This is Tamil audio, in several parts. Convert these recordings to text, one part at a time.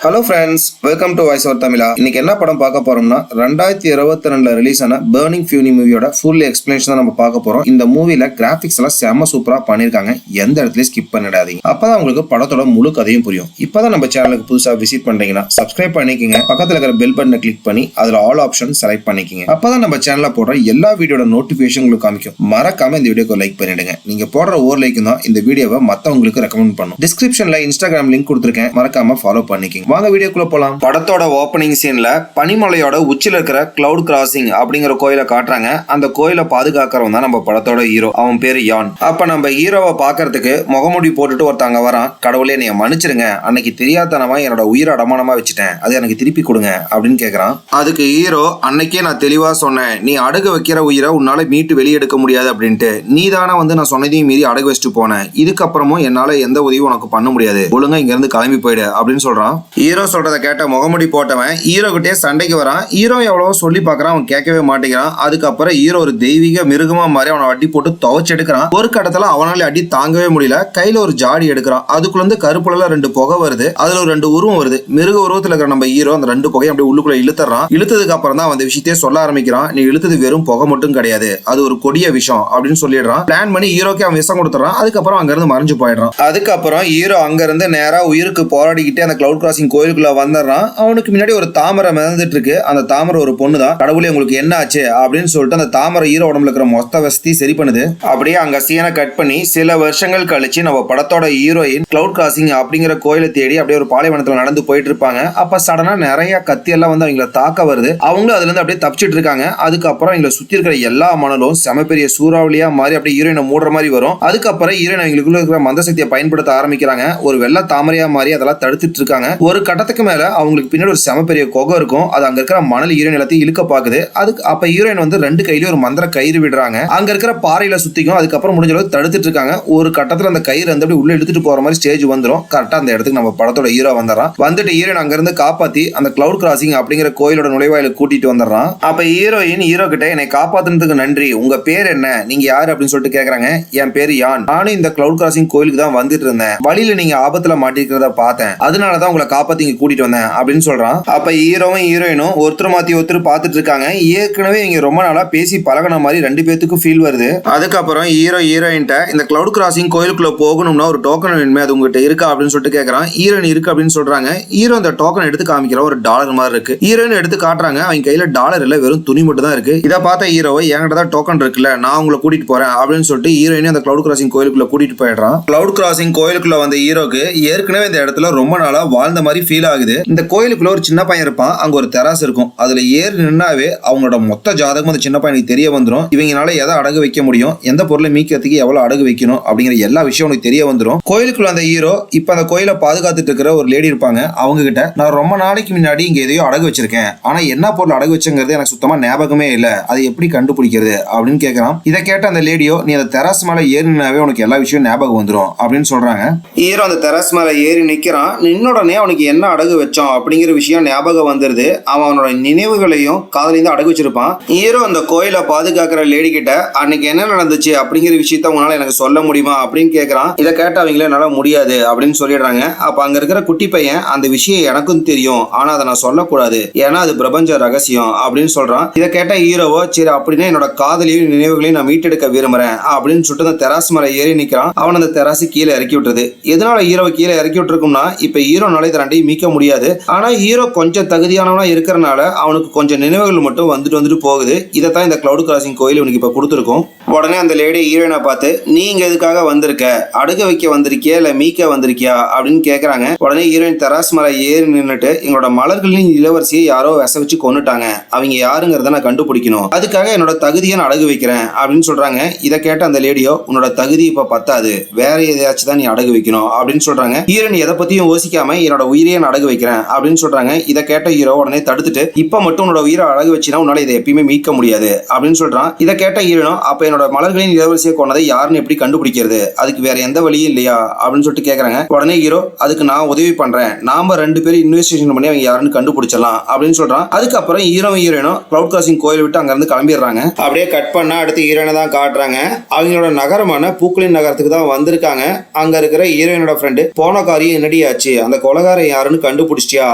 Hello friends, welcome to voice over தமிழா. இன்னைக்கு என்ன படம் பார்க்க போறோம்னா 2022 ரிலீஸ் ஆன பர்னிங் ஃபியூரி மூவியோட ஃபுல் எக்ஸ்பிளனேஷன் தான் நம்ம பார்க்க போறோம். இந்த மூவில கிராபிக்ஸ் எல்லாம் செம்ம சூப்பரா பண்ணிருக்காங்க. எந்த இடத்துலயும் ஸ்கிப் பண்ணிடாதீங்க. அப்பதான் உங்களுக்கு படத்தோட முழு கதையும் புரியும். இப்பதான் நம்ம சேனலுக்கு புதுசா விசிட் பண்றீங்கன்னா சப்ஸ்கிரைப் பண்ணிக்கங்க. பக்கத்துல இருக்கிற பெல் பட்டனை கிளிக் பண்ணி அதுல ஆல் ஆப்ஷன் செலக்ட் பண்ணிக்கங்க. அப்பதான் நம்ம சேனல்ல போடுற எல்லா வீடியோட நோட்டிபிகேஷன் உங்களுக்கு காமிக்கும். மறக்காம இந்த வீடியோக்கு லைக் பண்ணிடுங்க. நீங்க போடுற ஒவ்வொரு லைக்கும் தான் இந்த வீடியோவை மத்தவங்களுக்கு ரெக்கமெண்ட் பண்ணும். டிஸ்கிரிப்ஷன்ல இன்ஸ்டாகிராம் லிங்க் கொடுத்துருக்கேன், மறக்காம ஃபாலோ பண்ணிக்கங்க. வாங்க வீடியோக்குள்ள போலாம். படத்தோட ஓபனிங் சீன்ல பனிமலையோட உச்சில இருக்கிற கிளவுட் கிராசிங் அப்படிங்கிற கோயிலை காட்டுறாங்க. அந்த கோயிலை பாதுகாக்கிறவன் தான் நம்ம படத்தோட ஹீரோ. அவன் பேரு யான். அப்ப நம்ம ஹீரோவை பாக்குறதுக்கு முகமுடி போட்டுட்டு ஒருத்தங்க வரான். கடவுளே நீங்க மன்னிச்சிருங்க, அன்னைக்கு தெரியாதனமா என்னோட உயிரை அடமானமா வச்சுட்டேன், அது எனக்கு திருப்பி கொடுங்க அப்படின்னு கேக்குறான். அதுக்கு ஹீரோ, அன்னைக்கே நான் தெளிவா சொன்னேன், நீ அடகு வைக்கிற உயிரை உன்னால மீட்டு வெளியெடுக்க முடியாது அப்படின்ட்டு. நீ தானே வந்து நான் சொன்னதையும் மீறி அடகு வச்சுட்டு போனேன். இதுக்கப்புறமும் என்னால எந்த உதவியும் உனக்கு பண்ண முடியாது, ஒழுங்கா இங்க இருந்து கிளம்பி போயிடு அப்படின்னு சொல்றான். ஹீரோ சொல்றதை கேட்ட முகமுடி போட்டவன் ஹீரோ கிட்டே சண்டைக்கு வரான். ஹீரோ எவ்வளவோ சொல்லி பாக்குறான், அவன் கேட்கவே மாட்டேங்கிறான். அதுக்கப்புறம் ஹீரோ ஒரு தெய்வீக மிருகமா மாதிரி அவனை அடி போட்டு துவைச்சு எடுக்கிறான். ஒரு கட்டத்துல அவனால அடி தாங்கவே முடியல. கையில ஒரு ஜாடி எடுக்கிறான். அதுக்குள்ள இருந்து கருப்புல 2 புகை வருது. அதுல ஒரு 2 உருவம் வருது. மிருக உருவத்துல இருக்கிற நம்ம ஹீரோ அந்த 2 புகையும் அப்படியே உள்ளுக்குள்ள இழுத்துறான். இழுத்ததுக்கு அப்புறம் தான் அந்த விஷயத்தையே சொல்ல ஆரம்பிக்கிறான். நீ இழுத்தது வெறும் புகை மட்டும் கிடையாது, அது ஒரு கொடிய விஷம் அப்படின்னு சொல்லிடுறான். பிளான் பண்ணி ஹீரோக்கு அவன் விஷம் கொடுத்துறான். அதுக்கப்புறம் அங்க இருந்து மறைஞ்சு போயிடுறான். அதுக்கப்புறம் ஹீரோ அங்க இருந்து நேரா உயிருக்கு போராடிக்கிட்டே அந்த கிளவுட் கிராசிங் கோயிலுக்குள்ள வந்துடுறான். அவனுக்கு முன்னாடி ஒரு தாமரை மிதந்துட்டு இருக்கு. அந்த தாமரை ஒரு பொண்ணு தான். கடவுளே உங்களுக்கு என்ன ஆச்சு அப்படின்னு சொல்லிட்டு அந்த தாமரை ஹீரோ உடம்புல இருக்கிற மொத்த வசதி சரி பண்ணுது. அப்படியே அங்க சீனை கட் பண்ணி சில வருஷங்கள் கழிச்சு நம்ம படத்தோட ஹீரோயின் கிளவுட் கிராசிங் அப்படிங்கிற கோயிலை தேடி அப்படியே ஒரு பாலைவனத்துல நடந்து போயிட்டு இருப்பாங்க. அப்ப சடனா நிறைய கத்தி எல்லாம் வந்து அவங்கள தாக்க வருது. அவங்களும் அதுல இருந்து அப்படியே தப்பிச்சிட்டு இருக்காங்க. அதுக்கப்புறம் அவங்களை சுத்தி இருக்கிற எல்லா மணலும் செம பெரிய சூறாவளியா மாறி அப்படியே ஹீரோயினை மூடுற மாதிரி வரும். அதுக்கப்புறம் ஹீரோயின் அவங்களுக்குள்ள இருக்கிற மந்த சக்தியை பயன்படுத்த ஆரம்பிக்கிறாங்க. ஒரு வெள்ளை தாமரையா மாறி அதெல்லாம் தடுத்துட்டு இருக்காங்க. ஒரு கட்டத்துக்கு மேல அவங்களுக்கு பின்னாடி ஒரு செம பெரிய குகை இருக்கும். அது அங்க இருக்கிற மணல் ஹீரோயின் எல்லாத்தையும் இழுக்க பாக்குது. அதுக்கு அப்ப ஹீரோயின் வந்து 2 கையிலயும் ஒரு மந்திர கயிறு விடுறாங்க. அங்க இருக்கிற பாறையில சுத்திக்கும். அதுக்கப்புறம் முடிஞ்ச அளவுக்கு தடுத்துட்டு இருக்காங்க. ஒரு கட்டத்துல அந்த கயிறு வந்து அப்படி உள்ள இழுத்துட்டு போற மாதிரி ஸ்டேஜ் வந்துடும். கரெக்டா அந்த இடத்துக்கு நம்ம படத்தோட ஹீரோ வந்துடுறான். வந்துட்டு ஹீரோயின் அங்க இருந்து காப்பாத்தி அந்த கிளவுட் கிராசிங் அப்படிங்கிற கோயிலோட நுழைவாயிலுக்கு கூட்டிட்டு வந்துடுறான். அப்ப ஹீரோயின் ஹீரோ கிட்ட, என்னை காப்பாத்துனதுக்கு நன்றி, உங்க பேர் என்ன, நீங்க யாரு அப்படின்னு சொல்லிட்டு கேக்குறாங்க. என் பேரு யான், நானும் இந்த கிளவுட் கிராசிங் கோயிலுக்கு தான் வந்துட்டு இருந்தேன். வழியில நீங்க ஆபத்துல மாட்டிருக்கிறத பார்த்தேன், அதனாலதான் உங்களை காப்பாத்தி இங்க கூட்டிட்டு வந்தேன் அப்படின்னு சொல்றான். அப்ப ஹீரோவும் ஹீரோயினும் ஒருத்தர் மாத்தி ஒருத்தர் பார்த்துட்டு இருக்காங்க. ஏற்கனவே இங்க ரொம்ப நாளா பேசி பழகின மாதிரி 2 பேத்துக்கும் ஃபீல் வருது. அதுக்கப்புறம் ஹீரோ ஹீரோயின்ட்ட, இந்த கிளவுட் கிராசிங் கோயிலுக்குள்ள போகணும்னா ஒரு டோக்கன் வேணுமே, அது உங்ககிட்ட இருக்கா அப்படின்னு சொல்லிட்டு கேட்கறான். ஹீரோயின் இருக்கு அப்படின்னு சொல்றாங்க. ஹீரோ அந்த டோக்கன் எடுத்து காமிக்கிற ஒரு டாலர் மாதிரி இருக்கு. ஹீரோயின் எடுத்து காட்டுறாங்க. அவங்க கையில டாலர் இல்ல, வெறும் துணி மட்டும் தான் இருக்கு. இதை பார்த்த ஹீரோவை, என்கிட்ட தான் டோக்கன் இருக்குல்ல, நான் உங்களை கூட்டிட்டு போறேன் அப்படின்னு சொல்லிட்டு ஹீரோயின் அந்த கிளவுட் கிராசிங் கோயிலுக்குள்ள கூட்டிட்டு போயிடுறான். கிளவுட் கிராசிங் கோயிலுக்குள்ள வந்த ஹீரோக்கு ஏற்கனவே இந்த இடத்துல ரொம்ப நாளா வாழ்ந்த மாதிரி ஃபீல் ஆகுது. இந்த கோயிலுக்குள்ள ஒரு சின்ன பையன் இருப்பான். அங்க ஒரு தெராஸ் இருக்கும். அதுல ஏறி நின்னாவே அவங்களோட மொத்த ஜாதகம் அந்த சின்ன பையனுக்கு தெரிய வந்துடும். இவங்களால எதை அடகு வைக்க முடியும், எந்த பொருளை மீக்கிறதுக்கு எவ்வளவு அடகு வைக்கணும் அப்படிங்கிற எல்லா விஷயம் உனக்கு தெரிய வந்துடும். கோயிலுக்குள்ள அந்த ஹீரோ இப்ப அந்த கோயிலை பாதுகாத்துட்டு இருக்கிற ஒரு லேடி இருப்பாங்க. அவங்க கிட்ட, நான் ரொம்ப நாளைக்கு முன்னாடி இங்க எதையோ அடகு வச்சிருக்கேன், ஆனா என்ன பொருள் அடகு வச்சுங்கிறது எனக்கு சுத்தமா ஞாபகமே இல்ல, அதை எப்படி கண்டுபிடிக்கிறது அப்படின்னு கேட்கறான். இதை கேட்ட அந்த லேடியோ, நீ அந்த தெராஸ் மேல ஏறினாவே உனக்கு எல்லா விஷயம் ஞாபகம் வந்துடும் அப்படின்னு சொல்றாங்க. ஹீரோ அந்த தெராஸ் மேல ஏறி நிக்கிறான். நின்னோடனே அவனுக்கு என்ன அடகு வச்சோம் அப்படிங்கிற விஷயம் ஞாபகம் வந்துருது. அவனோட நினைவுகளையும் காதலையும் அடகு வச்சிருப்பான். ஹீரோ அந்த கோயிலை பாதுகாக்கிற லேடி கிட்ட, அன்னைக்கு என்ன நடந்துச்சு அப்படிங்கிற விஷயத்த உங்களால எனக்கு சொல்ல முடியுமா அப்படின்னு கேட்கறான். இதை கேட்ட அவங்களே என்னால முடியாது அப்படின்னு சொல்லிடுறாங்க. அப்ப அங்க இருக்கிற குட்டி பையன், அந்த விஷயம் எனக்கும் தெரியும், ஆனா அதை நான் சொல்லக்கூடாது, ஏன்னா அது பிரபஞ்ச ரகசியம் அப்படின்னு சொல்றான். இதை கேட்ட ஹீரோவோ, சரி அப்படின்னா என்னோட காதலையும் நினைவுகளையும் நான் மீட்டெடுக்க விரும்புறேன் அப்படின்னு சொல்லிட்டு அந்த தெராஸ் மேல ஏறி நிக்கிறான். அவன் அந்த தெராசு கீழே இறக்கி விட்டுருது. எதனால ஹீரோவை கீழே இறக்கி விட்டுருக்கும்னா, இப்ப ஹீரோனால இதை 2 மீட்க முடியாது. ஆனா ஹீரோ கொஞ்சம் தகுதியானவனா இருக்கிறனால அவனுக்கு கொஞ்சம் நினைவுகள் மட்டும் வந்துட்டு போகுது. இதைத்தான் இந்த கிளவுட் கிராசிங் கோயில் இவனுக்கு இப்ப கொடுத்துருக்கும். உடனே அந்த லேடி ஹீரோயினை பார்த்து, நீங்க எதுக்காக வந்திருக்க, அடகு வைக்க வந்திருக்கியா இல்ல மீக்க வந்திருக்கியா அப்படின்னு கேக்குறாங்க. உடனே ஹீரோயின் தெராஸ் மேல ஏறி நின்னுட்டு, எங்களோட மலர்களின் இளவரசியை யாரோ விச வச்சு கொன்னுட்டாங்க, அவங்க யாருங்கிறத நான் கண்டுபிடிக்கணும், அதுக்காக என்னோட தகுதியை நான் அடகு வைக்கிறேன் அப்படின்னு சொல்றாங்க. இதை கேட்ட அந்த லேடியோ, உன்னோட தகுதி இப்ப பத்தாது, வேற எதையாச்சும் தான் நீ அடகு வைக்கணும் அப்படின்னு சொல்றாங்க. ஹீரோயின் எதை பத்தியும் யோசிக்காம, என்னோட உயிரையே நான் அடகு வைக்கிறேன் அப்படின்னு சொல்றாங்க. இதை கேட்ட ஹீரோ உடனே தடுத்துட்டு, இப்ப மட்டும் உன்னோட உயிரை அடகு வச்சுனா உன்னால இதை எப்பயுமே மீட்க முடியாது அப்படின்னு சொல்றான். இதை கேட்ட ஹீரோ, அப்ப என்னோட மலர்களின் இளவரசியை கொண்டதை யாருன்னு எப்படி கண்டுபிடிக்கிறது, அதுக்கு வேற எந்த வழியும் இல்லையா அப்படின்னு சொல்லிட்டு கேக்குறாங்க. உடனே ஹீரோ, அதுக்கு நான் உதவி பண்றேன், நாம 2 பேரும் இன்வெஸ்டிகேஷன் பண்ணி அவங்க யாருன்னு கண்டுபிடிச்சலாம் அப்படின்னு சொல்றான். அதுக்கப்புறம் ஹீரோயினும் கிளவுட் கிராசிங் கோயில் விட்டு அங்க இருந்து கிளம்பிடுறாங்க. அப்படியே கட் பண்ணா அடுத்து ஹீரோயினை தான் காட்டுறாங்க. அவங்களோட நகரமான பூக்களின் நகரத்துக்கு தான் வந்திருக்காங்க. அங்க இருக்கிற ஹீரோயினோட ஃப்ரெண்டு, போன காரியம் என்னடி ஆச்சு, அந்த கொலகார யாருன்னு கண்டுபிடிச்சியா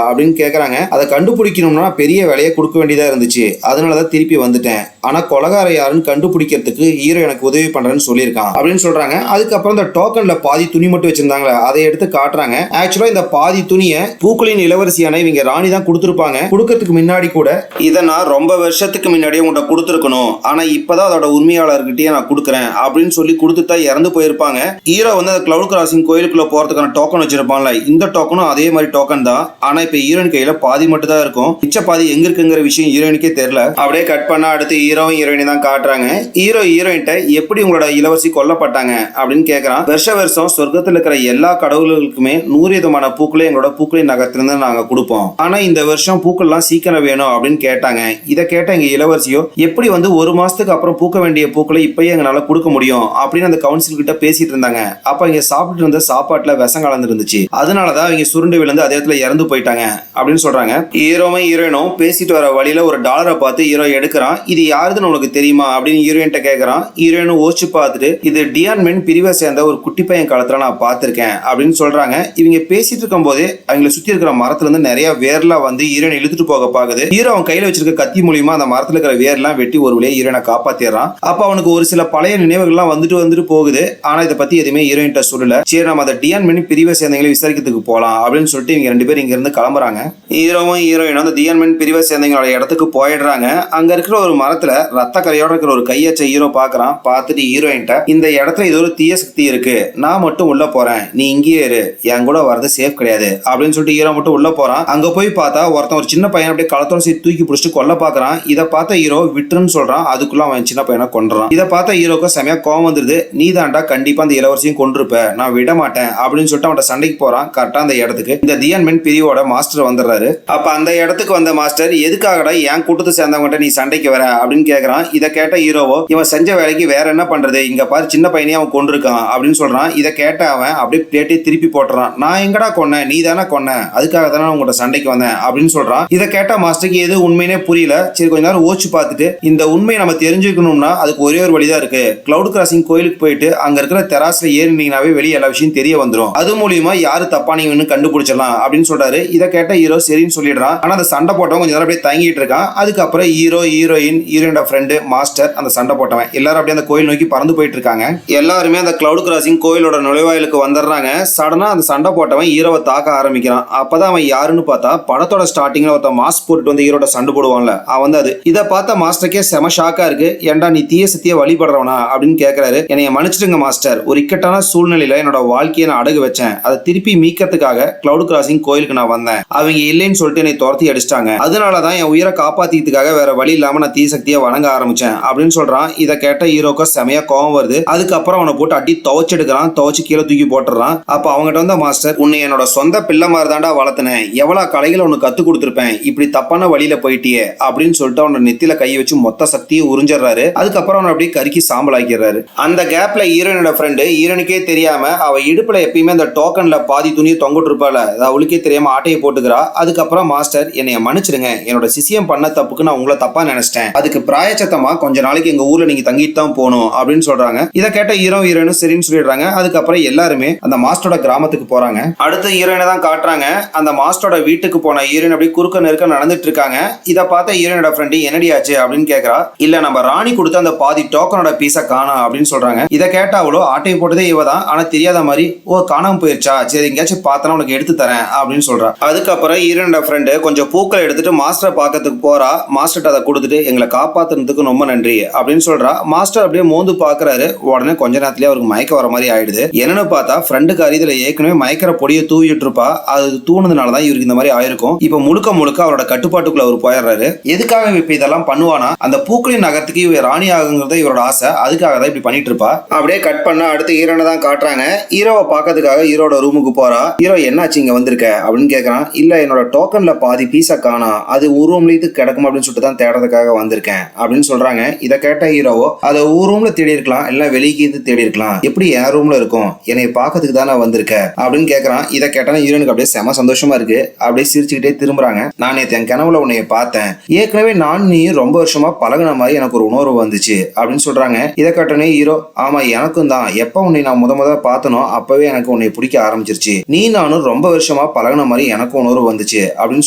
அப்படின்னு கேக்குறாங்க. அதை கண்டுபிடிக்கணும்னா பெரிய விலையை கொடுக்க வேண்டியதா இருந்துச்சு, அதனாலதான் திருப்பி வந்துட்டேன். ஆனா கொலகார யாருன்னு கண்டுபிடிக்கிறதுக்கு ஹீரோ எனக்கு உதவி பண்றேன்னு சொல்லியிருக்கான் அப்படின்னு சொல்றாங்க. அதுக்கப்புறம் இந்த டோக்கன்ல பாதி துணி மட்டும் வச்சிருந்தாங்களே அதை எடுத்து காட்டுறாங்க. ஆக்சுவலா இந்த பாதி துணியை பூக்களின் இளவரசியான இவங்க ராணி தான் கொடுத்துருப்பாங்க. கொடுக்கறதுக்கு முன்னாடி கூட இதை நான் ரொம்ப வருஷத்துக்கு முன்னாடியே உங்கள்கிட்ட கொடுத்துருக்கணும், ஆனா இப்பதான் அதோட உரிமையாளர்கிட்டயே நான் கொடுக்குறேன் அப்படின்னு சொல்லி கொடுத்துட்டா இறந்து போயிருப்பாங்க. ஹீரோ வந்து அந்த கிளவுட் கிராசிங் கோயிலுக்குள்ள போறதுக்கான டோக்கன் வச்சிருப்பான்ல, இந்த டோக்கனும் அதே மாதிரி டோக்கன் தான். ஆனா இப்ப ஹீரோயின் கையில பாதி மட்டும் தான் இருக்கும், மிச்ச பாதி எங்க இருக்குங்கிற விஷயம் ஹீரோயினுக்கே தெரியல. அப்படியே கட் பண்ணா அடுத்து ஹீரோவும் ஹீரோயினை தான் காட்டுறாங்க. ஹீரோயின்ட்ட எப்படி உங்களோட இளவரசி கொல்லப்பட்டாங்க அப்படின்னு கேட்கறான். வருஷம் சொர்க்கத்தில் இருக்கிற எல்லா கடவுள்களுக்குமே 100 விதமான பூக்களை எங்களோட பூக்களின் நகரத்திலிருந்து நாங்க கொடுப்போம், ஆனா இந்த வருஷம் பூக்கள்லாம் சீக்கிரம் வேணும் அப்படின்னு கேட்டாங்க. இதை கேட்ட எங்க இளவரசியோ எப்படி வந்து ஒரு மாசத்துக்கு அப்புறம் பூக்க வேண்டிய பூக்களை இப்பயே எங்களால கொடுக்க முடியும் அப்படின்னு அந்த கவுன்சில் கிட்ட பேசிட்டு இருந்தாங்க. அப்ப இங்க சாப்பிட்டு இருந்த சாப்பாட்டுல விஷம் கலந்து இருந்துச்சு, அதனாலதான் அவங்க சுருண்டு விழுந்து அதே இடத்துல இறந்து போயிட்டாங்க அப்படின்னு சொல்றாங்க. ஹீரோவும் ஹீரோயினும் பேசிட்டு வர வழியில ஒரு டாலரை பார்த்து ஹீரோ எடுக்கிறான். இது யாருதுன்னு உனக்கு தெரியுமா அப்படின்னு ஹீரோயின்ட்ட கேட்கறான். ஹீரோயினும் யோசிச்சு பார்த்துட்டு இது டியான்மென் பிரிவை சேர்ந்த ஒரு குட்டி பையன் காலத்துல நான் பார்த்திருக்கேன் அப்படின்னு சொல்றாங்க. இவங்க பேசிட்டு இருக்கும் போதே அவங்களை சுத்தி இருக்கிற மரத்துல இருந்து நிறைய வேர்லாம் வந்து ஹீரோயின் இழுத்துட்டு போக பாக்குது. ஹீரோ அவன் கையில வச்சிருக்க கத்தி மூலியமா அந்த மரத்துல இருக்கிற வேர்லாம் வெட்டி ஒரு வழியா ஹீரோயினை காப்பாத்திடுறான். அப்ப அவனுக்கு ஒரு சில பழைய நினைவுகள்லாம் வந்துட்டு போகுது. ஆனா இதை பத்தி எதுவுமே ஹீரோயின்ட்ட சொல்லல. சரி நம்ம அந்த டியான்மென் பிரிவை சேர்ந்தவங்களை விசாரிக்கிறதுக்கு போலாம் அப்படின்னு சொல்லிட்டு இவங்க 2 பேரும் இங்க இருந்து கிளம்புறாங்க. ஹீரோவும் ஹீரோயினும் அந்த டியான்மென் பிரிவை சேர்ந்தவங்களோட இடத்துக்கு போயிடுறாங்க. அங்க இருக்கிற ஒரு மரத்துல ரத்த கரையோட இருக்கிற ஒரு கையச்ச ஹீரோ பாக்குறான். பார்த்துட்டு ஹீரோயின்ட்ட இந்த இடத்துல இது ஒரு தீய சக்தி இருக்கு, நான் மட்டும் உள்ள போறேன், நீ இங்கேயே இரு, என் கூட வரது சேஃப் கிடையாது அப்படின்னு சொல்லிட்டு ஹீரோ மட்டும் உள்ள போறான். அங்க போய் பார்த்தா ஒருத்தன் ஒரு சின்ன பையன் அப்படியே களத்தோட சேர்த்து தூக்கி பிடிச்சிட்டு கொல்ல பாக்குறான். இதை பார்த்த ஹீரோ விட்டுருன்னு சொல்றான். அதுக்குள்ள அவன் சின்ன பையனை கொன்றான். இதை பார்த்த ஹீரோக்கு செமையா கோவம் வந்துருது. நீ தாண்டா கண்டிப்பா அந்த இளவரசியும் கொண்டிருப்ப, நான் விட மாட்டேன் அப்படின்னு சொல்லிட்டு அவன் சண்டைக்கு போறான். கரெக்டா அந்த இடத்துக்கு இந்த டியான்மென் பிரிவோட மாஸ்டர் வந்துடுறாரு. அப்ப அந்த இடத்துக்கு வந்த மாஸ்டர் எதுக்காகடா என் கூட்டத்தை சேர்ந்தவங்கிட்ட நீ சண்டைக்கு வர அப்படின்னு கேட்கறான். இதை கேட்ட ஹீரோவோ இவன் செஞ்ச வேலைக்கு வேற என்ன பண்றது, இங்க பாரு சின்ன பையனையும் அவன் கொண்டிருக்கான் அப்படின்னு சொல்றான். இதை கேட்ட அவன் அப்படியே பிளேட்டை திருப்பி போட்டுறான். நான் எங்கடா கொன்னேன், நீ தானே கொன்ன, அதுக்காக தானே உங்கள்கிட்ட சண்டைக்கு வந்தேன் அப்படின்னு சொல்றான். இதை கேட்ட மாஸ்டருக்கு எது உண்மையே புரியல. சரி கொஞ்ச நேரம் ஓச்சு பார்த்துட்டு இந்த உண்மையை நம்ம தெரிஞ்சுக்கணும்னா அதுக்கு ஒரே ஒரு வழிதான் இருக்கு, கிளவுட் கிராசிங் கோயிலுக்கு போயிட்டு அங்க இருக்கிற தெராஸ்ல ஏறினீங்கன்னாவே வெளியே எல்லா விஷயம் தெரிய வந்துடும், அது மூலியமா யாரு தப்பானீங்கன்னு கண்டுபிடிச்சிடலாம் அப்படின்னு சொல்றாரு. இதை கேட்ட ஹீரோ சரின்னு சொல்லிடுறான். ஆனா அந்த சண்டை போட்டவன் கொஞ்ச நேரம் அப்படியே தங்கிட்டு இருக்கான். அதுக்கப்புறம் ஹீரோ ஹீரோயின் ஹீரோயினோட ஃப்ரெண்டு மாஸ்டர் அந்த சண்டை போட்டவன் எல்லாரும் அப்படியே அந்த கோயில் நோக்கி பறந்து போயிட்டு இருக்காங்க. எல்லாருமே அந்த கிளவுட் கிராசிங் கோயிலோட நுழைவாயிலுக்கு வந்துடுறாங்க. சடனா அந்த சண்டை போட்டவன் ஹீரோவை தாக்க ஆரம்பிக்கிறான். அப்பதான் அவன் யாருன்னு பார்த்தா படத்தோட ஸ்டார்டிங்ல ஒருத்த மாஸ்க் போட்டுட்டு வந்து ஹீரோட சண்டை போடுவான்ல அவன் வந்து அது. இதை பார்த்த மாஸ்டருக்கே செம ஷாக்கா இருக்கு. ஏன்டா நீ தீய சக்தியை வழிபடுறவனா அப்படின்னு கேட்கிறாரு. என்னைய மன்னிச்சிடுங்க மாஸ்டர், ஒரு இக்கட்டான சூழ்நிலையில என்னோட வாழ்க்கையை நான் அடகு வச்சேன், அதை திருப்பி மீட்கிறதுக்காக கிளவுட் கிராசிங் கோயிலுக்கு நான் வந்தேன், அவங்க இல்லைன்னு சொல்லிட்டு என்னை துரத்தி அடிச்சிட்டாங்க, அதனாலதான் என் உயிரை காப்பாத்திக்கிறதுக்காக வேற வழி இல்லாம நான் தீய சக்தியை வணங்க ஆரம்பிச்சேன் அப்படின்னு சொல்றான். இதை கேட்ட ஹீரோக்கு செமையா கோவம் வருது. அதுக்கப்புறம் அவனை போட்டு அடி துவச்சு எடுக்கிறான். துவச்சு கீழே தூக்கி போட்டுறான். அப்ப அவங்ககிட்ட வந்த மாஸ்டர் உன்னை என்னோட சொந்த பிள்ளை மாதிரி தாண்டா வளர்த்தினேன், எவ்வளவு கலைகளை உனக்கு கத்து கொடுத்துருப்பேன், இப்படி தப்பான வழியில போயிட்டியே அப்படின்னு சொல்லிட்டு அவனோட நெத்தியில கையை வச்சு மொத்த சக்தியை உறிஞ்சிடுறாரு. அதுக்கப்புறம் அவனை அப்படியே கருக்கி சாம்பல் ஆக்கிடுறாரு. அந்த கேப்ல ஹீரோனோட ஃப்ரெண்டு ஹீரோனுக்கே தெரியாம அவ இடுப்புல எப்பயுமே அந்த டோக்கன்ல பாதி துணியை தொங்கிட்டு இருப்பாள், அவளுக்கே தெரியாம ஆட்டையை போட்டுக்கிறா. அதுக்கப்புறம் மாஸ்டர் என்னைய மன்னிச்சிடுங்க, என்னோட சிசியம் பண்ண தப்புக்கு நான் உங்களை தப்பா நினைச்சிட்டேன், அதுக்கு பிராயச்சத்தமா கொஞ்ச நாளைக்கு எங்க ஊர்ல நீங்க தங்கிட்டு தான் போகணும் அப்படின்னு சொல்றாங்க. இதை கேட்ட ஹீரோ ஹீரோனும் சரின்னு சொல்லிடுறாங்க. அதுக்கப்புறம் எல்லாருமே அந்த மாஸ்டரோட கிராமத்துக்கு போறாங்க. அடுத்த ஹீரோயினை தான் காட்டுறாங்க. அந்த மாஸ்டரோட வீட்டுக்கு போன ஹீரோயின் அப்படியே குறுக்க நெருக்க நடந்துட்டு இருக்காங்க. இதை பார்த்த ஹீரோனோட ஃப்ரெண்டு என்னடி ஆச்சு அப்படின்னு கேட்கறா. இல்ல நம்ம ராணி கொடுத்த அந்த பாதி டோக்கனோட பீஸ காணா அப்படின்னு சொல்றாங்க. இதை கேட்ட அவளோ ஆட்டையை போட்டதே இவதான், ஆனா தெரியாத மாதிரி ஓ காணாம போயிருச்சா, சரி எங்கேயாச்சும் பார்த்தா உனக்கு எடுத்து தரேன் அப்படின்னு சொல்றா. அதுக்கப்புறம் ஹீரோனோட ஃப்ரெண்டு கொஞ்சம் பூக்களை எடுத்துட்டு மாஸ்டரை பார்க்கறதுக்கு போறா. மாஸ்டர் அதை கொடுத்துட்டு எங்களை காப்பாத்துறதுக்கு ரொம்ப நன்றி அப்படின்னு சொல்றா. மாஸ்டர் அப்படியே மோந்து பாக்குறாரு. உடனே கொஞ்ச நேரத்திலேயே அவருக்கு மயக்க வர மாதிரி ஆயிடுது. என்னன்னு பார்த்தா ஃப்ரெண்டுக்கு அரிதில ஏற்கனவே மயக்கிற பொடியை தூவிட்டு இருப்பா. அது தூணுனாலதான் இவருக்கு இந்த மாதிரி ஆயிருக்கும். இப்ப முழுக்க அவரோட கட்டுப்பாட்டுக்குள்ள அவர் போயிடுறாரு. எதுக்காக இப்ப இதெல்லாம் பண்ணுவானா, அந்த பூக்களின் நகரத்துக்கு இவர் ராணி ஆகுங்கிறத இவரோட ஆசை, அதுக்காக தான் இப்படி பண்ணிட்டு இருப்பா. அப்படியே கட் பண்ணா அடுத்து ஹீரோனை தான் காட்டுறாங்க. ஹீரோவை பார்க்கறதுக்காக ஹீரோட ரூமுக்கு போறா. ஹீரோ என்னாச்சு இங்க வந்திருக்க அப்படின்னு கேட்கறான். இல்ல என்னோட டோக்கன்ல பாதி பீஸா காணா, அது ரூம்ல கிடக்கும் அப்படின்னு சொல்லிட்டு தான் தேடுறதுக்காக வந்திருக்கேன் அப்படின்னு சொல்றாங்க. இதை கேட்ட ஹீரோவோ அதை ரூம்ல தேடி இருக்கலாம், இல்ல வெளியே தேடி இருக்கலாம், எப்படி என் ரூம்ல இருக்கும், என்னை பார்க்கறதுக்கு தானே வந்திருக்க அப்படின்னு கேட்கறான். இதை கேட்டா ஹீரோனுக்கு அப்படியே செம சந்தோஷமா இருக்கு. அப்படியே சிரிச்சுக்கிட்டே திரும்புறாங்க. நான் நேற்று என் கனவுல உன்னைய பார்த்தேன், ஏற்கனவே நான் நீ ரொம்ப வருஷமா பழகுன மாதிரி எனக்கு ஒரு உணர்வு வந்துச்சு அப்படின்னு சொல்றாங்க. இதை கேட்டனே ஹீரோ ஆமா எனக்கும் தான், எப்ப உன்னை நான் முத பார்த்தனோ அப்பவே எனக்கு உன்னை பிடிக்க ஆரம்பிச்சிருச்சு, நீ நானும் ரொம்ப வருஷம் வருஷமா பழகின மாதிரி எனக்கு உணர்வு வந்துச்சு அப்படின்னு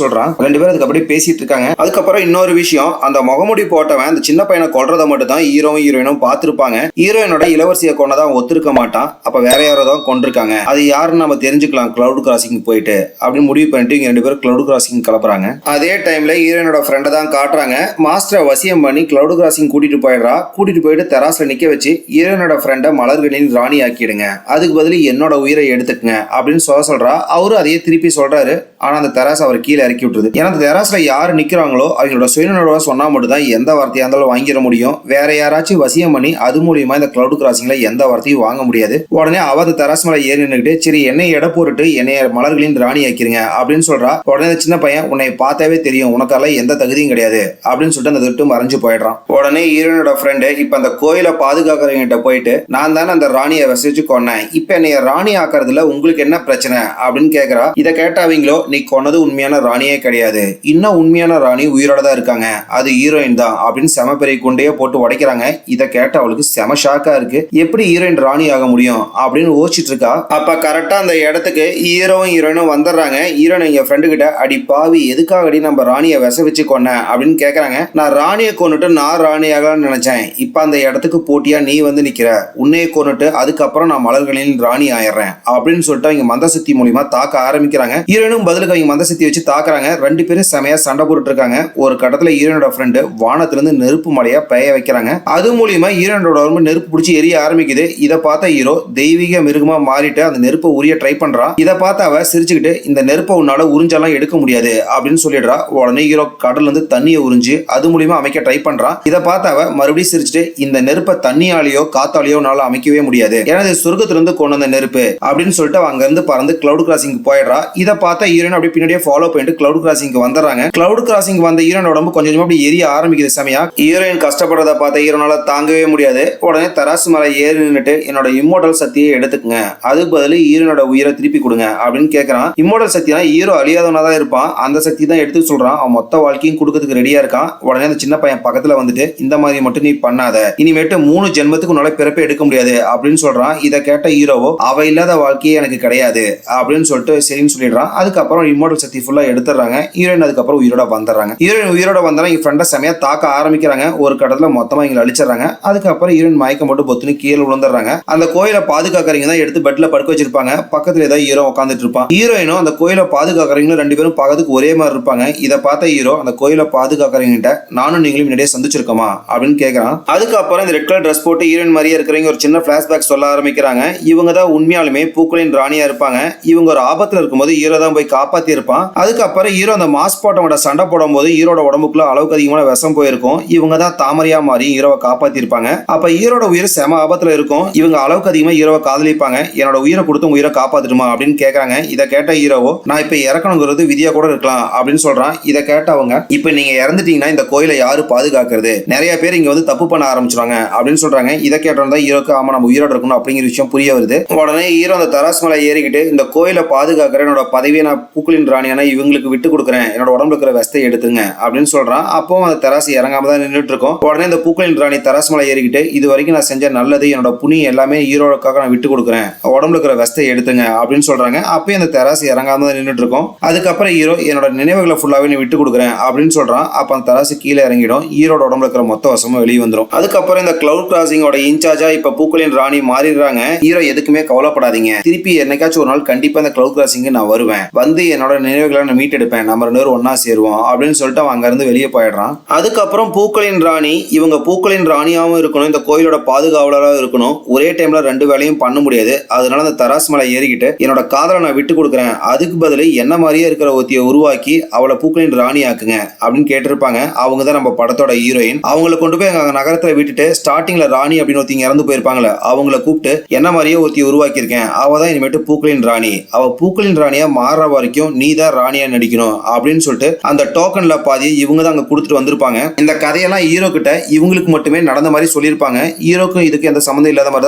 சொல்றான். ரெண்டு பேரும் அதுக்கு அப்படியே பேசிட்டு இருக்காங்க. அதுக்கப்புறம் இன்னொரு விஷயம், அந்த முகமுடி போட்டவன் அந்த சின்ன பையனை கொல்றதை மட்டும் தான் ஹீரோவும் ஹீரோயினும் பார்த்திருப்பாங்க. ஹீரோயினோட இளவரசியை கொண்டதான் ஒத்துருக்க மாட்டான். அப்ப வேற யாரோ தான் கொண்டிருக்காங்க. அது யாருன்னு நம்ம தெரிஞ்சுக்கலாம் கிளவுட் கிராசிங் போயிட்டு அப்படின்னு முடிவு பண்ணிட்டு இங்க ரெண்டு பேரும் கிளவுட் கிராசிங் கிளப்புறாங்க. அதே டைம்ல ஹீரோயினோட ஃப்ரெண்டை தான் காட்டுறாங்க. மாஸ்டரை வசியம் பண்ணி கிளவுட் கிராசிங் கூட்டிட்டு போயிடுறா. கூட்டிட்டு போயிட்டு தெராஸ்ல நிக்க வச்சு ஹீரோயினோட ஃப்ரெண்டை மலர்களின் ராணி ஆக்கிடுங்க, அதுக்கு பதில் என்னோட உயிரை எடுத்துக்கங்க அப்படின்னு சொல்றா. அவரு அதையே திருப்பி சொல்றாரு. ஆனா அந்த தெராஸ் அவர் கீழே இறக்கி விட்டுருது. ஏன்னா அந்த தெராஸ்ல யாரு நிக்கிறாங்களோ அவங்களோட சுயநலவா சொன்னா மட்டும் தான் எந்த வார்த்தையா இருந்தாலும் வாங்கிட முடியும். வேற யாராச்சும் வசியம் பண்ணி அது மூலியமா இந்த கிளவுட் கிராசிங்ல எந்த வார்த்தையும் வாங்க முடியாது. உடனே அவ அந்த தெராஸ் மேல ஏறி நின்னுக்கிட்டு சரி என்னை எடை போட்டுட்டு என்னைய மலர்களின் ராணி ஆக்கிருங்க அப்படின்னு சொல்றா. உடனே சின்ன பையன் உன்னை பார்த்தாவே தெரியும், உனக்கெல்லாம் எந்த தகுதியும் கிடையாது அப்படின்னு சொல்லிட்டு அந்த விட்டு மறைஞ்சு போயிடுறான். உடனே ஹீரோனோட ஃப்ரெண்டு இப்ப அந்த கோயிலை பாதுகாக்கிறவங்கிட்ட போயிட்டு நான் தானே அந்த ராணியை வசிச்சு கொன்னேன், இப்ப என்னைய ராணி ஆக்குறதுல உங்களுக்கு என்ன பிரச்சனை அப்படின்னு கேக்குறா. இதை கேட்டாவீங்களோ நீ கொன்னது உண்மையான ராணியே கிடையாது, இன்னும் உண்மையான ராணி உயிரோட தான் இருக்காங்க, அது ஹீரோயின் தான் அப்படின்னு செம பெரிய குண்டையே போட்டு உடைக்கிறாங்க. இதை கேட்ட அவளுக்கு செம ஷாக்கா இருக்கு. எப்படி ஹீரோயின் ராணி ஆக முடியும் அப்படின்னு யோசிச்சுட்டு இருக்கா. அப்ப கரெக்டா அந்த இடத்துக்கு ஹீரோவும் ஹீரோயினும் வந்துடுறாங்க. ஹீரோயின் எங்க ஃப்ரெண்டு கிட்ட அடி பாவி எதுக்காகடி நம்ம ராணியை விச வச்சு கொன்ன அப்படின்னு கேக்குறாங்க. நான் ராணியை கொண்டுட்டு நான் ராணி ஆகலாம்னு நினைச்சேன், இப்ப அந்த இடத்துக்கு போட்டியா நீ வந்து நிக்கிற, உன்னையை கொண்டுட்டு அதுக்கப்புறம் நான் மலர்களின் ராணி ஆயிடுறேன் அப்படின்னு சொல்லிட்டு அவங்க மந்தசக்தி மூலியமா தாக்க ஆரம்பிக்கிறாங்க. ஹீரோயினும் பதிலுக்கு அவங்க மந்தசக்தி வச்சு தாக்குறாங்க. ரெண்டு பேரும் செமையா சண்டை போட்டு இருக்காங்க. ஒரு கட்டத்துல ஹீரோனோட ஃப்ரெண்டு வானத்துல இருந்து நெருப்பு மலையா பெய்ய வைக்கிறாங்க. அது மூலியமா ஹீரோனோட உடம்பு நெருப்பு பிடிச்சி எரிய ஆரம்பிக்குது. இதை பார்த்த ஹீரோ தெய்வீக மிருகமா மாறிட்டு அந்த நெருப்பை உரிய ட்ரை பண்றா. இதை பார்த்து அவ சிரிச்சுக்கிட்டு இந்த நெருப்பை உன்னால உறிஞ்செல்லாம் எடுக்க முடியாது அப்படின்னு சொல்லிடுறா. உடனே ஹீரோ கடல்ல இருந்து தண்ணியை உறிஞ்சு அது மூலியமா அமைக்க ட்ரை பண்றான். இதை பார்த்து அவ மறுபடியும் சிரிச்சுட்டு இந்த நெருப்பை தண்ணியாலேயோ காத்தாலேயோ உன்னால அமைக்கவே முடியாது, ஏன்னா சொர்க்கத்துல இருந்து கொண்டு வந்த நெருப்பு அப்படின்னு சொல்லிட்டு அங்க இருந்து பறந்து கிளவுட் கிராசிங் போயிடுறா. இதை பார்த்த ஹீரோயின் அப்படியே பின்னாடியே ஃபாலோ பண்ணிட்டு கிளவுட் கிராசிங் வந்துடுறாங்க. கிளவுட் கிராசிங் வந்த ஹீரோயின் உடம்பு கொஞ்சம் அப்படி எரிய ஆரம்பிக்குது. செமையா ஹீரோயின் கஷ்டப்படுறத பார்த்த ஹீரோனால தாங்கவே முடியாது. உடனே தராசு மேல ஏறி நின்னுட்டு என்னோட இம்மோர்டல் சக்தியை எடுத்துக்கங்க, அதுக்கு பதில் ஹீரோனோட உயிரை திருப்பி கொடுங்க அப்படின்னு கேட்கறான். இம்மோர்டல் சக்தினா ஹீரோ அழியாதவனா தான் இருப்பான், அந்த சக்தி தான் எடுத்து சொல்றான். அவன் மொத்த வாழ்க்கையும் கொடுக்கறதுக்கு ரெடியா இருக்கான். உடனே அந்த சின்ன பையன் பக்கத்துல வந்துட்டு இந்த மாதிரி மட்டும் நீ பண்ணாத, இனிமேட்டு 3 ஜென்மத்துக்கு உன்னால பிறப்பே எடுக்க முடியாது அப்படின்னு சொல்றான். இதை கேட்ட ஹீரோவோ அவ இல்லாத வாழ்க்கையே எனக்கு கிடையாது அப்படின்னு சொல்லிட்டு சரின்னு சொல்லிடுறான். அதுக்கப்புறம் இம்மோர்டல் சக்தி ஃபுல்லா எடுத்துறாங்க. ஹீரோயின் அதுக்கப்புறம் உயிரோட வந்துடுறாங்க. ஹீரோயின் உயிரோட வந்தா எங்க ஃப்ரெண்டை செமையா தாக்க ஆரம்பிக்கிறாங்க. ஒரு கடத்துல மொத்தமா இங்க அழிச்சிடறாங்க. அதுக்கப்புறம் ஹீரோயின் மயக்கம் போட்டு பொத்துன்னு கீழே விழுந்துடுறாங்க. அந்த கோயிலை பாதுகாக்கிறவங்க தான் எடுத்து பெட்ல படுக்க வச்சிருப்பாங்க. பக்கத்துல ஏதாவது ஹீரோ உட்காந்துட்டு இருப்பான். ஹீரோயினும் அந்த கோயிலை பாதுகாக்கிறவங்களும் ரெண்டு பேரும் பார்க்கறதுக்கு ஒரே மாதிரி இருப்பாங்க. இதை பார்த்த ஹீரோ அந்த கோயிலை பாதுகாக்கிறவங்கிட்ட நானும் நீங்களும் முன்னாடியே சந்திச்சிருக்கோமா அப்படின்னு கேட்கறான். அதுக்கப்புறம் இந்த ரெட் கலர் ட்ரெஸ் போட்டு ஹீரோயின் மாதிரியே இருக்கிறவங்க ஒரு சின்ன பிளாஷ்பேக் சொல்ல ஆரம்பிக்கிறாங்க. இவங்க தான் உண்மையாலுமே பூக்களின் ராணியா இருப்பாங்க. இவங்க ஒரு ஆபத்துல இருக்கும்போது ஹீரோ தான் போய் காப்பாத்தி இருப்பான். அதுக்கப்புறம் ஹீரோ அந்த மாஸ் போட்டவங்க சண்டை போடும் போது ஹீரோட உடம்புக்குள்ள அளவுக்கு அதிகமான விஷம் போயிருக்கும். இவங்க தான் தாமரையா மாறி ஹீரோவை காப்பாத்தி இருப்பாங்க. அப்ப ஹீரோட உயிர் செம ஆபத்துல இருக்கும். இவங்க அளவுக்கு அதிகமா ஹீரோவை காதலிப்பாங்க. என்னோட உயிரை கொடுத்து உயிரை காப்பாத்துட்டுமா அப்படின்னு கேட்கறாங்க. இதை கேட்ட ஹீரோவோ நான் இப்ப இறக்கணுங்கிறது விதியா கூட இருக்கலாம் அப்படின்னு சொல்றான். இதை கேட்டவங்க இப்ப நீங்க இறந்துட்டீங்கன்னா இந்த கோயிலை யாரு பாதுகாக்கிறது, நிறைய பேர் இங்க வந்து தப்பு பண்ண ஆரம்பிச்சிருவாங்க அப்படின்னு சொல்றாங்க. இதை கேட்டோம் தான் ஹீரோக்கு ஆமா நம்ம உயிரோட இருக்கணும் அப்படிங்கிற விஷயம் புரிய வருது. உடனே ஹீரோ அந்த தராஸ் மேல ஏறிக்கிட்டு இந்த கோயிலை பாதுகாக்கிற என்னோட பதவியை நான் பூக்களின் ராணியான இவங்களுக்கு விட்டு கொடுக்குறேன், என்னோட உடம்புல இருக்கிற வெஸ்தை எடுத்துங்க அப்படின்னு சொல்றான். அப்போ அந்த தராசு இறங்காம தான் நின்றுட்டு இருக்கும். உடனே இந்த பூக்களின் ராணி தராசு மேல ஏறிக்கிட்டு இது வரைக்கும் நான் செஞ்ச நல்லது என்னோட புண்ணியம் எல்லாமே ஹீரோக்காக நான் விட்டு கொடுக்குறேன், உடம்புல இருக்கிற வெஸ்தை எடுத்துங்க அப்படின்னு சொல்றாங்க. அப்பயே அந்த தராசு இறங்காம தான் நின்றுட்டு இருக்கும். அதுக்கப்புறம் ஹீரோ என்னோட நினைவுகளை ஃபுல்லாவே நீ விட்டு கொடுக்குறேன் அப்படின்னு சொல்றான். அப்ப அந்த தராசு கீழே இறங்கிடும். ஹீரோட உடம்புல இருக்கிற மொத்த வசமும் வெளியே வந்துடும். அதுக்கப்புறம் இந்த கிளவுட் கிராசிங்கோட இன்சார்ஜா இப்ப பூக்களின் ராணி மாறிடுறாங்க. ஹீரோ எதுக்குமே கவலைப்படாதீங்க, திருப்பி என்னைக்காச்சும் ஒரு நாள் கண்டிப்பா இந்த கிளவுட் கிராசிங் நான் வருவேன், வந்து என்னோட நினைவுகளை நான் மீட்டெடுப்பேன், நம்ம 2 பேரும் ஒன்னா சேருவோம் அப்படின்னு சொல்லிட்டு அவன் அங்க இருந்து வெளியே போயிடுறான். அதுக்கப்புறம் பூக்களின் ராணி இவங்க பூக்களின் ராணியாவும் இருக்கணும், இந்த கோயிலோட பாதுகாவலராகவும் இருக்கணும். ஒரே டைம்ல 2 வேலையும் பண்ண முடியாது. அதனால அந்த தராசு மேல ஏறிக்கிட்டு என்னோட காதலை நான் விட்டு கொடுக்குறேன், அதுக்கு பதில் என்ன மாதிரியே இருக்கிற ஒருத்தியை உருவாக்கி அவளை பூக்களின் ராணி ஆக்குங்க அப்படின்னு கேட்டிருப்பாங்க. அவங்க தான் நம்ம படத்தோட ஹீரோயின். அவங்களை கொண்டு போய் அங்க நகரத்துல விட்டுட்டு ஸ்டார்டிங்ல ராணி அப்படின்னு ஒருத்தங்க இறந்து போயிருப்பாங்களே அவங்கள கூப்பிட்டு என்ன மாதிரியே ஒருத்தியை உருவாக்கி இருக்கேன், அவ தான் இனிமேட்டு பூக்களின் ராணி, அவ பூக்களின் ராணியா மாற வரைக்கும் வரைக்கும் நீ தான் ராணியா நடிக்கணும் அப்படின்னு சொல்லிட்டு அந்த டோக்கன்ல பாதி இவங்க தான் அங்க கொடுத்துட்டு வந்திருப்பாங்க. இந்த கதையெல்லாம் ஹீரோ கிட்ட இவங்களுக்கு மட்டுமே நடந்த மாதிரி சொல்லியிருப்பாங்க. ஹீரோக்கும் இதுக்கு எந்த சம்மந்தம் இல்லாத மாதிரி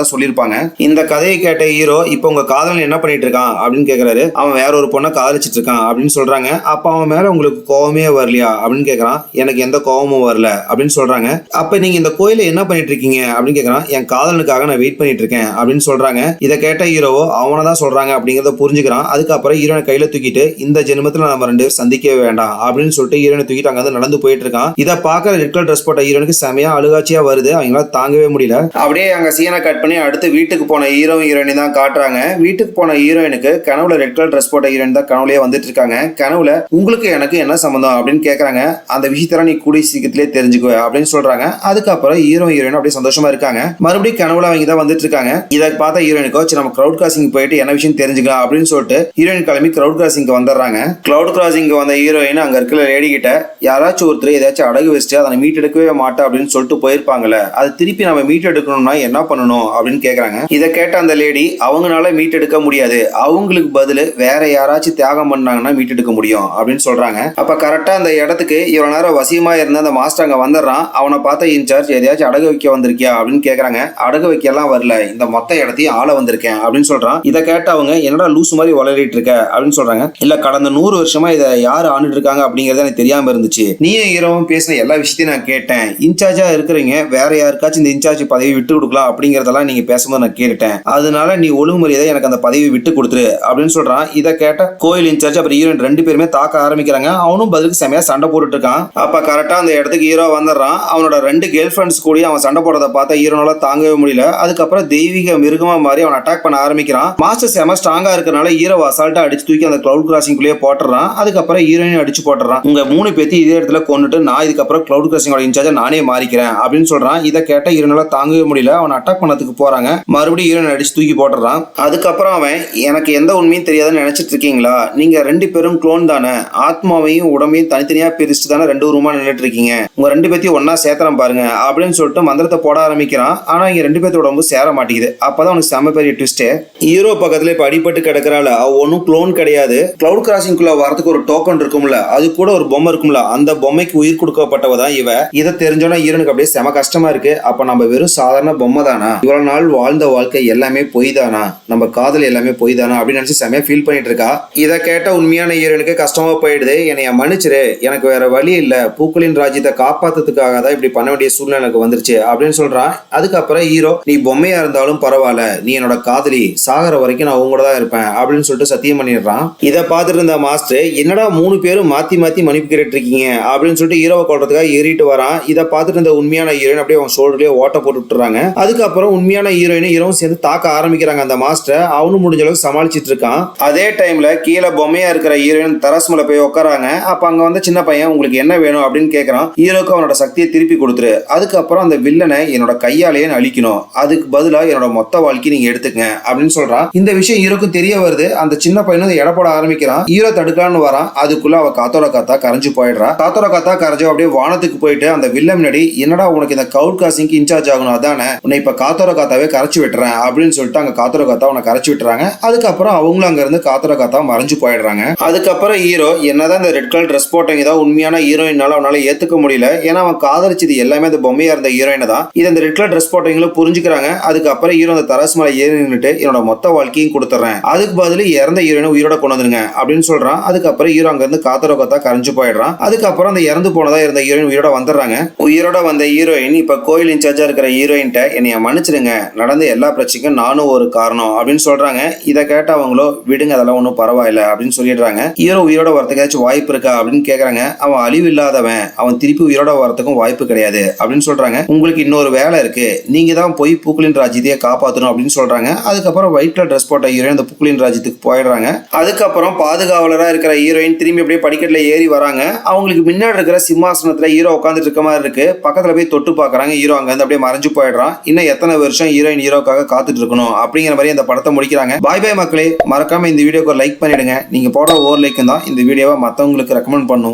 தான் சொல்லியிருப்பாங்க. இந்த கதையை கேட்ட ஹீரோ இப்போ உங்க காதலன் என்ன பண்ணிட்டு இருக்கான் அப்படின்னு கேக்குறாரு. அவன் வேற ஒரு பொண்ணை காதலிச்சிட்டு இருக்கான் அப்படின்னு சொல்றாங்க. அப்ப அவன் மேல உங்களுக்கு கோவமே வரலையா அப்படின்னு கேக்குறான். எனக்கு எந்த கோவமும் வரல அப்படின்னு சொல்றாங்க. அப்ப நீங்க இந்த கோயில என்ன பண்ணிட்டு இருக்கீங்க அப்படின்னு கேக்குறான். என் காதலனுக்காக நான் வெயிட் பண்ணிட்டு இருக்கேன் அப்படின்னு சொல்றாங்க. இதை கேட்ட ஹீரோவோ அவனை தான் சொல்றாங்க அப்படிங்கறத புரிஞ்சுக்கிறான். அதுக்கப்புறம் ஹீரோனை கையில தூக்கிட்டு இந்த ஜென்மத்துல நம்ம ரெண்டு பேரும் சந்திக்கவே வேண்டாம் அப்படின்னு சொல்லிட்டு ஹீரோனை தூக்கிட்டு அங்க நடந்து போயிட்டு இருக்கான். இதை பார்க்க ரெட் கலர் ட்ரெஸ் போட்ட ஹீரோனுக்கு செமையா அழுகாட்சியா வருது. அவங்களால தாங்கவே முடியல. அப்படியே அங்க சீனை கட் பண்ணி அடுத்து வீட்டுக்கு போன ஹீரோயினி தான் காட்டுறாங்க. வீட்டுக்கு போன ஹீரோயினுக்கு கனவுல ரெட் கலர் ட்ரெஸ் போட்ட ஹீரோயின் தான் கனவுலயே வந்துட்டு இருக்காங்க. கனவுல உங்களுக்கு எனக்கு என்ன சம்பந்தம் அப்படின்னு கேக்குறாங்க. அந்த விஷயத்தெல்லாம் நீ கூடிய சீக்கிரத்திலே தெரிஞ்சுக்குவ அப்படின்னு சொல்றாங்க. அதுக்கப்புறம் ஹீரோயின் அப்படியே சந்தோஷமா இருக்காங்க. மறுபடியும் கனவுல அவங்க தான் வந்துட்டு இருக்காங்க. இதை பார்த்த ஹீரோயினுக்கோ நம்ம கிரவுட் கிராசிங் போயிட்டு என்ன விஷயம் தெரிஞ்சுக்கலாம் அப்படின்னு சொல்லிட்டு ஹீரோயின் கிளம்பி கிரவுட் கிராசிங் வந்துடுறாங்க. கிரவுட் கிராசிங் வந்த ஹீரோயின் அங்க இருக்கிற லேடி கிட்ட யாராச்சும் ஒருத்தர் ஏதாச்சும் அடகு வச்சுட்டு அதை மீட் எடுக்கவே மாட்டேன் அப்படின்னு சொல்லிட்டு போயிருப்பாங்கல்ல, அது திருப்பி நம்ம மீட் எடுக்கணும்னா என்ன பண்ணணும் அப்படின்னு கேக்குறாங்க. இதை கேட்ட அந்த லேடி அவங்களால மீட் எடுக்க முடியாது, அவங்களுக்கு பதில் வேற யாராச்சும் தியாகம் பண்ணாங்கன்னா மீட் எடுக்க முடியும் அப்படின்னு சொல்றாங்க. அப்ப கரெக்டா அந்த இடத்துக்கு இவ்வளவு நேரம் வசியமா இருந்த அந்த மாஸ்டர் அங்க வந்துடுறான். அவனை பார்த்த இன்சார்ஜ் எதையாச்சும் அடகு வைக்க வந்திருக்கியா அப்படின்னு கேக்குறாங்க. அடகு வைக்கலாம் வரல, இந்த மொத்த இடத்தையும் ஆள வந்திருக்கேன் அப்படின்னு சொல்றான். இதை கேட்ட அவங்க என்னடா லூசு மாதிரி வளரிட்டு இருக்க அப்படின்னு சொல்றாங்க. இல்ல கடந்த 100 வருஷமா இதை யாரு ஆண்டுட்டு இருக்காங்க அப்படிங்கறது எனக்கு தெரியாம இருந்துச்சு. நீயும் ஹீரோவும் பேசின எல்லா விஷயத்தையும் நான் கேட்டேன். இன்சார்ஜா இருக்கிறீங்க, வேற யாருக்காச்சும் இந்த இன்சார்ஜ் பதவி விட்டு கொடுக்கலாம் அப்படிங்கறதெல்லாம் நீங்க பேசும்போது நான் கேட்டேன். அதனால நீ ஒழுங்குமுறையை எனக்கு அந்த பதவி விட்டு கொடுத்துரு அப்படின்னு சொல்றான். இதை கேட்ட கோயில் இன்சார்ஜ் அப்புறம் ஹீரோயின் 2 பேருமே தாக்க ஆரம்பிக்கிறாங்க. அவனும் பதிலுக்கு செமையா சண்டை போட்டுட்டு இருக்கான். அப்ப கரெக்டா அந்த இடத்துக்கு ஹீரோ வந்துடுறான். அவனோட 2 கேர்ள் ஃபிரெண்ட்ஸ் கூட அவன் சண்டை போடுறத பார்த்தா ஹீரோனால தாங்கவே முடியல. அதுக்கப்புறம் தெய்வீக மிருகமா மாறி அவன் அட்டாக் பண்ண ஆரம்பிக்கிறான். மாஸ்டர் செம ஸ்ட்ராங்கா இருக்கனால ஹீரோ அசால்ட்டா அடிச்சு தூக்கி அந்த கிளவுட் கிராசிங் குள்ளேயே போட்டுறான். அதுக்கப்புறம் ஹீரோயின் அடிச்சு போட்டுறான். உங்க 3 பேத்தி இதே இடத்துல கொண்டுட்டு நான் இதுக்கப்புறம் கிளவுட் கிராசிங்கோட இன்சார்ஜா நானே மாறிக்கிறேன் அப்படின்னு சொல்றான். இதை கேட்ட ஹீரோனால தாங்கவே முடியல. அவன் அட்டாக் பண்ணதுக்கு போறாங்க. மறுபடியும் ஹீரோயின் அடிச்சு தூக்கி போட்டுறான். அதுக்கப்புறம் அவன் எனக்கு எந்த உண்மையும் தெரியாதுன்னு நினைச்சிட்டு இருக்கீங்களா, நீங்க 2 பேரும் குளோன் தானே, ஆத்மாவையும் உடம்பையும் தனித்தனியா பிரிச்சுட்டு தானே 2 ரூமா நின்றுட்டு இருக்கீங்க, உங்க 2 பேத்தையும் ஒன்னா சேத்திரம் பாருங்க அப்படின்னு சொல்லிட்டு மந்திரத்தை போட ஆரம்பிக்கிறான். ஆனா இங்க 2 பேர்த்தோட உடம்பு சேர மாட்டேங்குது. அப்பதான் அவனுக்கு செம பெரிய ட்விஸ்ட். ஹீரோ பக்கத்துல இப்ப அடிபட்டு கிடக்குறாள். அவ ஒன்னும் குளோன் கிடையாது. கிளவுட் கிராசிங் குள்ள வரதுக்கு ஒரு டோக்கன் இருக்கும்ல, அது கூட ஒரு பொம்மை இருக்கும்ல, அந்த பொம்மைக்கு உயிர் கொடுக்கப்பட்டவ தான் இவ. இதை தெரிஞ்சோன்னா ஹீரோனுக்கு அப்படியே செம கஷ்டமா இருக்கு. அப்ப நம்ம வெறும் சாதாரண பொம்மை தானா, இவ்வளவு நாள் வாழ்ந்த வாழ்க்கை எல்லாமே பொய் தானா, நம்ம காதல் எல்லாமே பொய் தானா அப்படின்னு நினைச்சு செமையா ஃபீல் பண்ணிட்டு இருக்கா. இதை கேட்ட உண்மையான ஹீரோனுக்கு கஷ்டமா போயிடுது. என்னைய மன்னிச்சிரு, எனக்கு வேற வழி இல்ல, பூக்களின் ராஜ்யத்தை காப்பாத்துறதுக்காக தான் இப்படி பண்ண வேண்டிய சூழ்நிலை எனக்கு வந்துருச்சு அப்படின்னு சொல்றான். அதுக்கப்புறம் ஹீரோ நீ பொம்மையா இருந்தாலும் பரவாயில்ல, நீ என்னோட காதலி, சாகர வரைக்கும் நான் உங்களோட தான் இருப்பேன் அப்படின்னு சொல்லிட்டு சத்தியம் பண்ணிடுறான். இதை பார்த்துட்டு இருந்த மாஸ்டர் என்னடா 3 பேரும் மாத்தி மாத்தி மன்னிப்பு கேட்டு இருக்கீங்க அப்படின்னு சொல்லிட்டு ஹீரோவை கொள்றதுக்காக ஏறிட்டு வரான். இதை பார்த்துட்டு இருந்த உண்மையான ஹீரோயின் அப்படியே அவன் ஷோல்டர்லயே ஓட்ட போட்டு விட்டுறாங்க. அதுக்கப்புறம் உண்மையான ஹீரோயின் ஹீரோவும் சேர்ந்து தாக்க ஆரம்பிக்கிறாங்க. அந்த மாஸ்டர் அவனும் முடிஞ்ச அளவுக்கு சமாளிச்சிட்டு இருக்கான். அதே டைம்ல கீழே பொம்மையா இருக்கிற ஹீரோயின் தரஸ் மேல போய் உட்காராங்க. அப்ப அங்க வந்து சின்ன பையன் உங்களுக்கு என்ன வேணும் அப்படின்னு கேட்கறான். ஹீரோக்கு அவனோட சக்தியை திருப்பி கொடுத்துரு, அதுக்கப்புறம் அந்த வில்லனை என்னோட கையாலேயே அழிக்கணும், அதுக்கு பதிலா என்னோட மொத்த வாழ்க்கை நீங்க எடுத்துக்கங்க அப்படின்னு சொல்றான். இந்த விஷயம் ஹீரோக்கு தெரிய வருது. அந்த சின்ன பையனும் எடை போட ஆரம்பிக்கிறான். ஹீரோ தடுக்கலான்னு வரான். அதுக்குள்ள அவ காத்தோட காத்தா கரைஞ்சு போயிடுறா. காத்தோட காத்தா கரைஞ்சு அப்படியே வானத்துக்கு போயிட்டு அந்த வில்லன் முன்னாடி என்னடா உனக்கு இந்த கிளவுட் கிராசிங்க்கு இன்சார்ஜ் ஆகணும், அதானே உன்னை இப்ப காத்தோட காத்தாவே கரைச்சு விட்டுறேன் அப்படின்னு சொல்லிட்டு அங்க காத்தோட காத்தா உன்னை கரைச்சு விட்டுறாங்க. அதுக்கப்புறம் அவங்களும் அங்க இருந்து காத்தோட காத்தா மறைஞ்சு போயிடுறாங்க. அதுக்கப்புறம் ஹீரோ என்னதான் இந்த ரெட் கலர் ட்ரெஸ் போட்டவங்க தான் உண்மையான ஹீரோயினால அவனால ஏத்துக்க முடியல. ஏன்னா அவன் காதலிச்சது எல்லாமே அந்த பொம்மையா இருந்த ஹீரோயின் தான். இது அந்த ரெட் கலர் ட்ரெஸ் போட்டவங்களும் புரிஞ்சுக்கிறாங்க. அதுக்கப்புறம் ஹீரோ அந்த தரஸ் மேல ஏறி நின்னுட்டு என்னோட மொத்த வாழ்க்கையும் கொடுத்துறேன், அதுக்கு பதில் இறந்த ஹீரோயினை உயிரோட கொண்டு வந்துருங்க அப்படின்னு சொல்றான். அதுக்கப்புறம் ஹீரோ அங்க இருந்து காத்தோட காத்தா கரைஞ்சு போயிடுறான். அதுக்கப்புறம் அந்த இறந்து போனதா இருந்த ஹீரோயின் உயிரோட வந்துடுறாங்க. உயிரோட வந்த ஹீரோயின் இப்ப கோயில் இன்சார்ஜா இருக்கிற ஹீரோயின்ட்ட என்னைய மன்னிச்சிடுங்க, நடந்த எல்லா பிரச்சனைக்கும் நானும் ஒரு காரணம் அப்படின்னு சொல்றாங்க. இதை கேட்ட அவங்களோ விடுங்க அதெல்லாம் ஒன்றும் பரவாயில்ல அப்படின்னு சொல்லிடுறாங்க. ஹீரோ உயிரோட வரதுக்கு ஏதாச்சும் வாய்ப்பு இருக்கா அப்படின்னு கேக்குறாங்க. அவன் அழிவு இல்லாதவன், அவன் திருப்பி உயிரோட வரதுக்கும் வாய்ப்பு கிடையாது அப்படின்னு சொல்றாங்க. உங்களுக்கு இன்னொரு வேலை இருக்கு, நீங்க தான் போய் பூக்களின் ராஜ்யத்தையே காப்பாற்றணும் அப்படின்னு சொல்றாங்க. அதுக்கப்புறம் ஒயிட் கலர் ட்ரெஸ் போட்ட ஹீரோயின் அந்த பூக்களின் ராஜ்யத்துக்கு போயிடுறாங்க. அதுக்கப்புறம் பாதுகாவலரா இருக்கிற ஹீரோயின் திரும்பி அப்படியே படிக்கட்டுல ஏறி வராங்க. அவங்களுக்கு முன்னாடி இருக்கிற சிம்மாசனத்துல ஹீரோ உட்காந்துட்டு இருக்க மாதிரி இருக்கு. பக்கத்துல போய் தொட்டு பாக்குறாங்க. ஹீரோ அங்க இருந்து அப்படியே மறைஞ்சு போயிடுறான். இன்னும் எத்தனை வருஷம் ஹீரோயின் ஹீரோக்காக காத்துட்டு இருக்கணும் அப்படிங்கிற மாதிரி இந்த படத்தை முடிக்கிறாங்க. பாய் பாய் மக்களே, மறக்காம இந்த வீடியோக்கு ஒரு லைக் பண்ணிடுங்க. நீங்க போடுற ஒவ்வொரு லைக்கும் தான் இந்த வீடியோவை மத்தவங்களுக்கு ரெக்கமெண்ட் பண்ணும்.